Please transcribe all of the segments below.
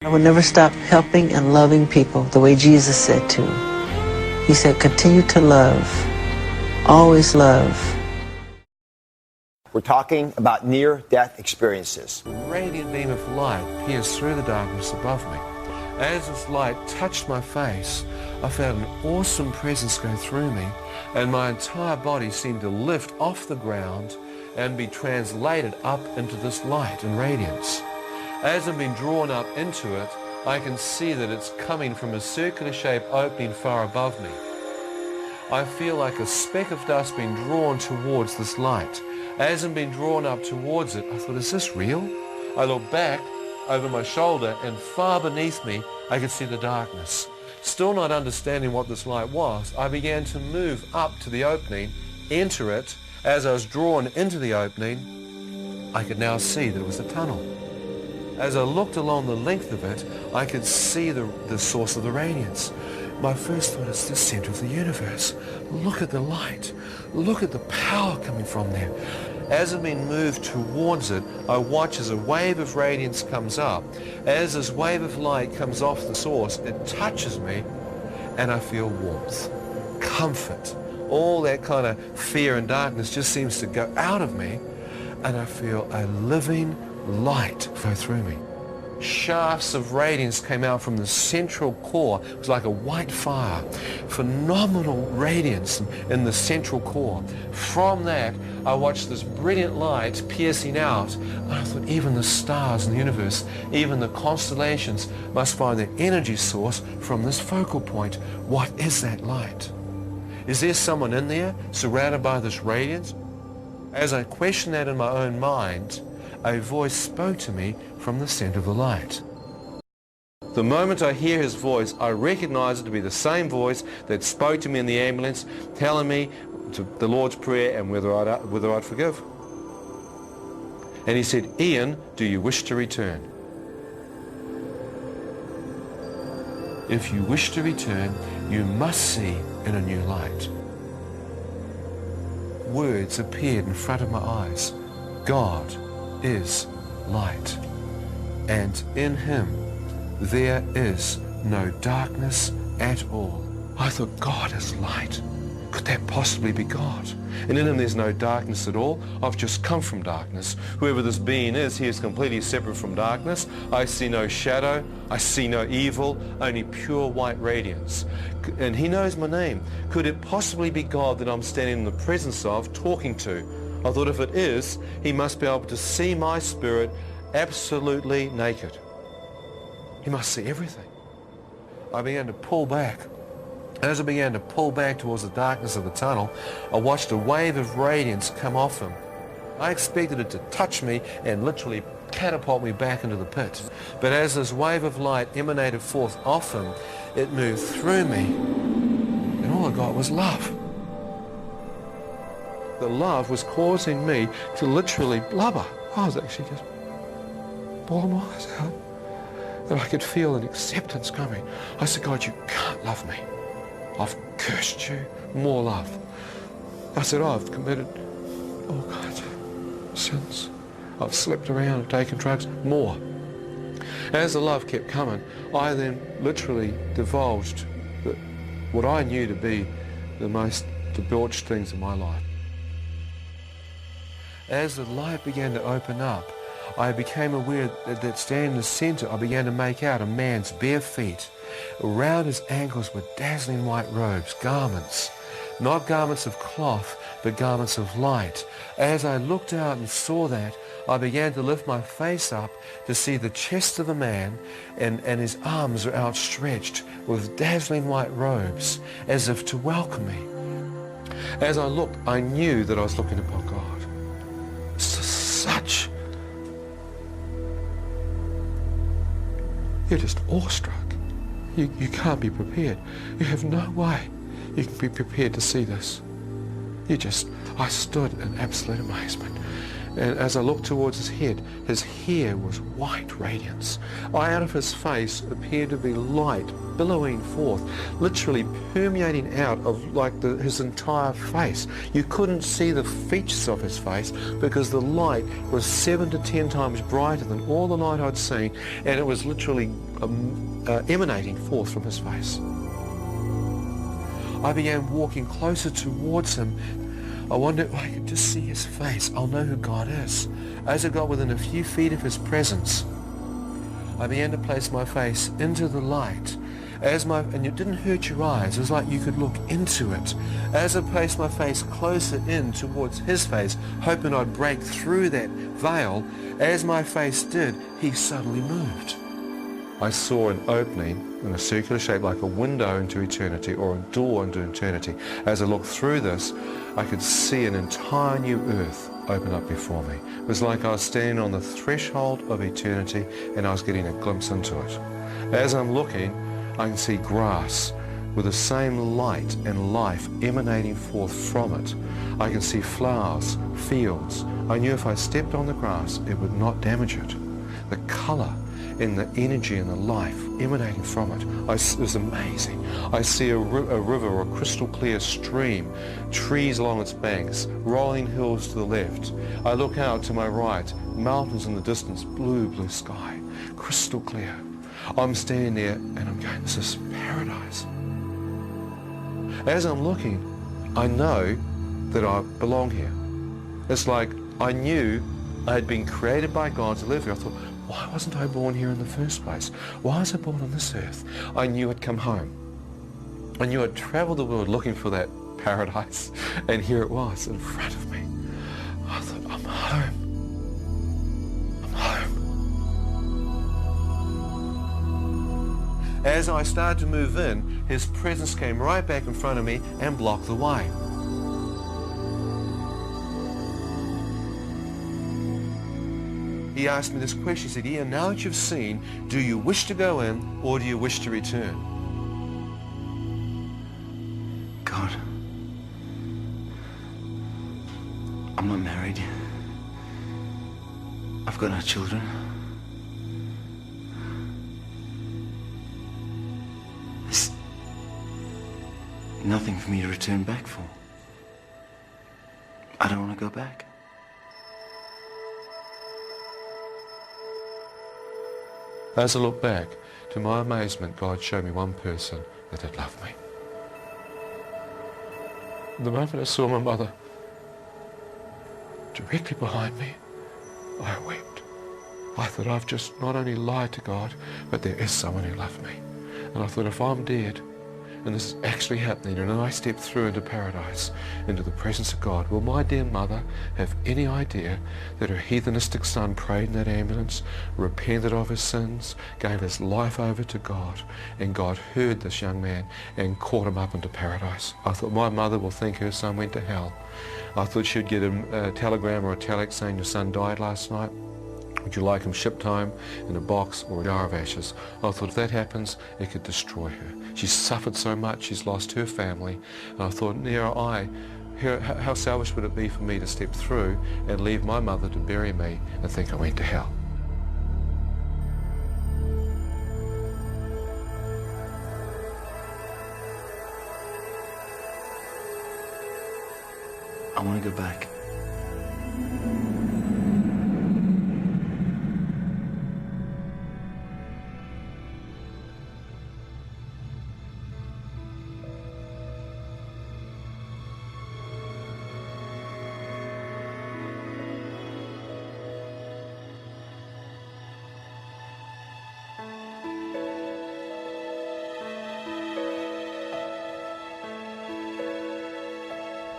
I would never stop helping and loving people the way Jesus said to. He said, continue to love, always love. We're talking about near-death experiences. A radiant beam of light pierced through the darkness above me. As this light touched my face, I felt an awesome presence go through me, and my entire body seemed to lift off the ground and be translated up into this light and radiance. As I'm being drawn up into it, I can see that it's coming from a circular-shaped opening far above me. I feel like a speck of dust being drawn towards this light. As I'm being drawn up towards it, I thought, is this real? I looked back over my shoulder, and far beneath me, I could see the darkness. Still not understanding what this light was, I began to move up to the opening, enter it. As I was drawn into the opening, I could now see that it was a tunnel. As I looked along the length of it, I could see the source of the radiance. My first thought is the center of the universe. Look at the light. Look at the power coming from there. As I'm being moved towards it, I watch as a wave of radiance comes up. As this wave of light comes off the source, it touches me, and I feel warmth, comfort. All that kind of fear and darkness just seems to go out of me, and I feel a living light flow through me. Shafts of radiance came out from the central core. It was like a white fire. Phenomenal radiance in the central core. From that, I watched this brilliant light piercing out. And I thought, even the stars in the universe, even the constellations must find their energy source from this focal point. What is that light? Is there someone in there surrounded by this radiance? As I questioned that in my own mind, a voice spoke to me from the center of the light. The moment I hear his voice, I recognize it to be the same voice that spoke to me in the ambulance, telling me the Lord's Prayer and whether I'd forgive. And he said, Ian, do you wish to return? If you wish to return, you must see in a new light. Words appeared in front of my eyes. God is light, and in him there is no darkness at all. I thought, God is light. Could that possibly be God? And in him there's no darkness at all. I've just come from darkness. Whoever this being is, he is completely separate from darkness. I see no shadow. I see no evil, only pure white radiance. And he knows my name. Could it possibly be God that I'm standing in the presence of, talking to? I thought, if it is, he must be able to see my spirit absolutely naked. He must see everything. I began to pull back. As I began to pull back towards the darkness of the tunnel, I watched a wave of radiance come off him. I expected it to touch me and literally catapult me back into the pit. But as this wave of light emanated forth off him, it moved through me, and all I got was love. The love was causing me to literally blubber. I was actually just bawling my eyes out. And I could feel an acceptance coming. I said, God, you can't love me. I've cursed you. More love. I said, I've committed all kinds of sins. I've slept around, I've taken drugs. More. As the love kept coming, I then literally divulged what I knew to be the most debauched things in my life. As the light began to open up, I became aware that standing in the center, I began to make out a man's bare feet. Around his ankles were dazzling white robes, garments, not garments of cloth, but garments of light. As I looked out and saw that, I began to lift my face up to see the chest of the man, and his arms were outstretched with dazzling white robes, as if to welcome me. As I looked, I knew that I was looking upon God. Such. You're just awestruck. You can't be prepared. You have no way you can be prepared to see this. I stood in absolute amazement. And as I looked towards his hair was white radiance. Out of his face appeared to be light billowing forth, literally permeating out of his entire face. You couldn't see the features of his face because the light was 7 to 10 times brighter than all the light I'd seen, and it was literally emanating forth from his face. I began walking closer towards him. I wondered if I could just see his face. I'll know who God is. As I got within a few feet of his presence, I began to place my face into the light. And it didn't hurt your eyes. It was like you could look into it. As I placed my face closer in towards his face, hoping I'd break through that veil, as my face did, he suddenly moved. I saw an opening in a circular shape like a window into eternity or a door into eternity. As I looked through this, I could see an entire new earth open up before me. It was like I was standing on the threshold of eternity and I was getting a glimpse into it. As I'm looking, I can see grass with the same light and life emanating forth from it. I can see flowers, fields. I knew if I stepped on the grass, it would not damage it. The color and the energy and the life emanating from it. It was amazing. I see a river or a crystal clear stream, trees along its banks, rolling hills to the left. I look out to my right, mountains in the distance, blue sky, crystal clear. I'm standing there and I'm going, this is paradise. As I'm looking, I know that I belong here. It's like I knew I had been created by God to live here. I thought, why wasn't I born here in the first place? Why was I born on this earth? I knew I'd come home. I knew I'd traveled the world looking for that paradise, and here it was in front of me. I thought, I'm home. I'm home. As I started to move in, his presence came right back in front of me and blocked the way. He asked me this question. He said, Ian, now that you've seen, do you wish to go in or do you wish to return? God, I'm not married. I've got no children. There's nothing for me to return back for. I don't want to go back. As I look back, to my amazement, God showed me one person that had loved me. The moment I saw my mother directly behind me, I wept. I thought, I've just not only lied to God, but there is someone who loved me. And I thought, if I'm dead, and this is actually happening, and I step through into paradise, into the presence of God, will my dear mother have any idea that her heathenistic son prayed in that ambulance, repented of his sins, gave his life over to God, and God heard this young man and caught him up into paradise? I thought, my mother will think her son went to hell. I thought she'd get a telegram or a telex saying your son died last night. Would you like him shipped home in a box or a jar of ashes? I thought, if that happens, it could destroy her. She's suffered so much, she's lost her family. And I thought, how selfish would it be for me to step through and leave my mother to bury me and think I went to hell? I want to go back.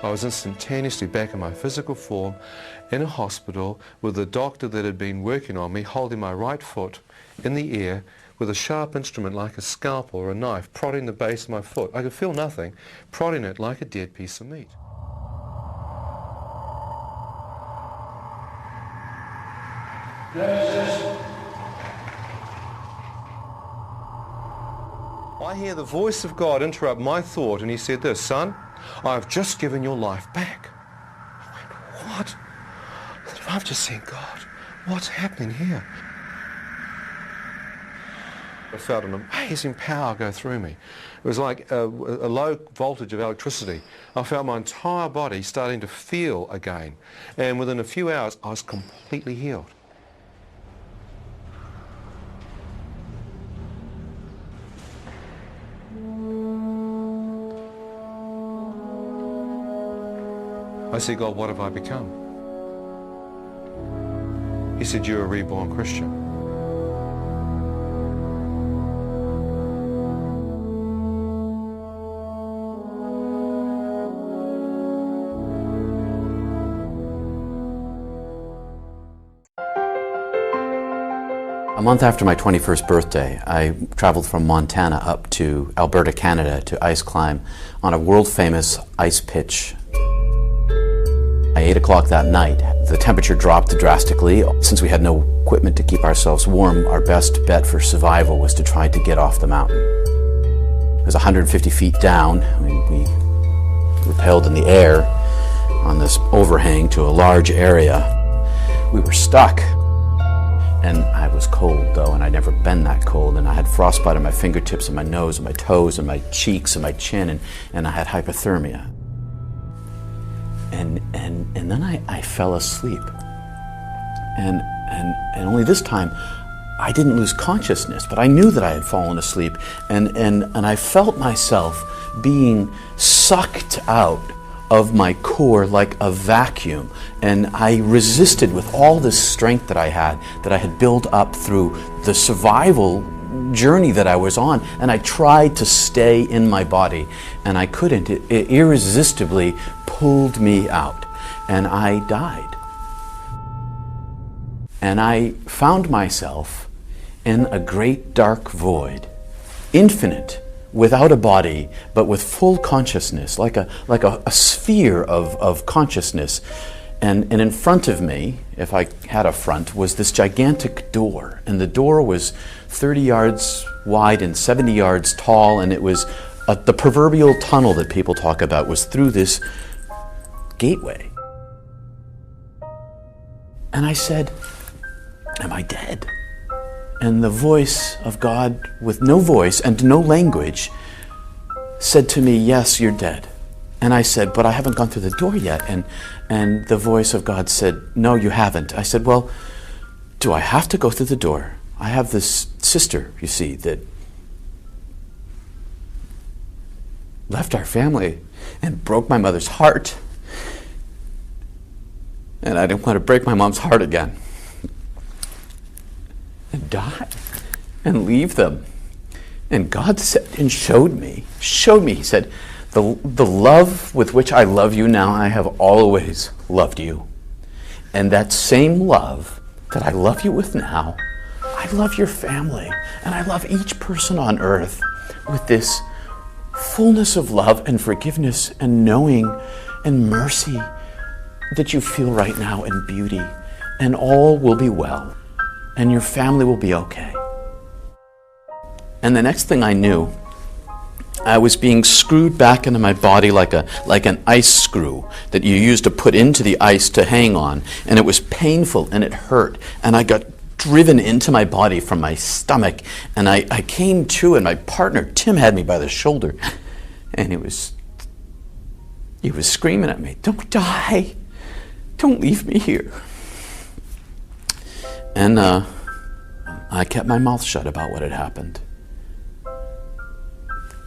I was instantaneously back in my physical form in a hospital with the doctor that had been working on me holding my right foot in the air with a sharp instrument like a scalpel or a knife prodding the base of my foot. I could feel nothing, prodding it like a dead piece of meat. I hear the voice of God interrupt my thought, and he said this, "Son, I've just given your life back." I went, what? If I've just seen God. What's happening here? I felt an amazing power go through me. It was like a low voltage of electricity. I felt my entire body starting to feel again. And within a few hours, I was completely healed. I said, God, what have I become? He said, you're a reborn Christian. A month after my 21st birthday, I traveled from Montana up to Alberta, Canada to ice climb on a world-famous ice pitch. At 8 o'clock that night, the temperature dropped drastically. Since we had no equipment to keep ourselves warm, our best bet for survival was to try to get off the mountain. It was 150 feet down. We rappelled in the air on this overhang to a large area. We were stuck. And I was cold, though, and I'd never been that cold. And I had frostbite on my fingertips and my nose and my toes and my cheeks and my chin, and I had hypothermia. And then I fell asleep. And only this time, I didn't lose consciousness, but I knew that I had fallen asleep. And I felt myself being sucked out of my core like a vacuum, and I resisted with all this strength that I had built up through the survival journey that I was on, and I tried to stay in my body, and I couldn't. It irresistibly pulled me out, and I died. And I found myself in a great dark void, infinite, without a body, but with full consciousness, like a sphere of consciousness. And in front of me, if I had a front, was this gigantic door. And the door was 30 yards wide and 70 yards tall, and it was the proverbial tunnel that people talk about was through this gateway. And I said, am I dead? And the voice of God, with no voice and no language, said to me, yes, you're dead. And I said, but I haven't gone through the door yet. And the voice of God said, no, you haven't. I said, well, do I have to go through the door? I have this sister, you see, that left our family and broke my mother's heart. And I didn't want to break my mom's heart again. And die and leave them. And God said and showed me, he said, the love with which I love you now, I have always loved you. And that same love that I love you with now, I love your family, and I love each person on earth with this fullness of love and forgiveness and knowing and mercy that you feel right now, and beauty, and all will be well. And your family will be okay. And the next thing I knew, I was being screwed back into my body like an ice screw that you use to put into the ice to hang on. And it was painful and it hurt. And I got driven into my body from my stomach. And I came to, and my partner, Tim, had me by the shoulder. And he was screaming at me, don't die. Don't leave me here. And I kept my mouth shut about what had happened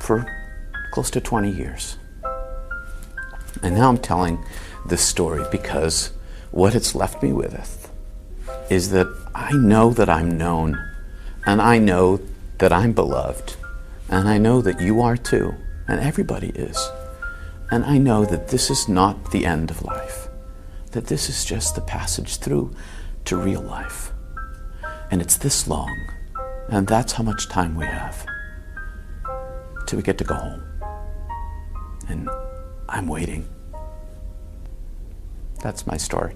for close to 20 years. And now I'm telling this story because what it's left me with is that I know that I'm known, and I know that I'm beloved, and I know that you are too, and everybody is. And I know that this is not the end of life, that this is just the passage through to real life. And it's this long, and that's how much time we have till we get to go home. And I'm waiting. That's my story.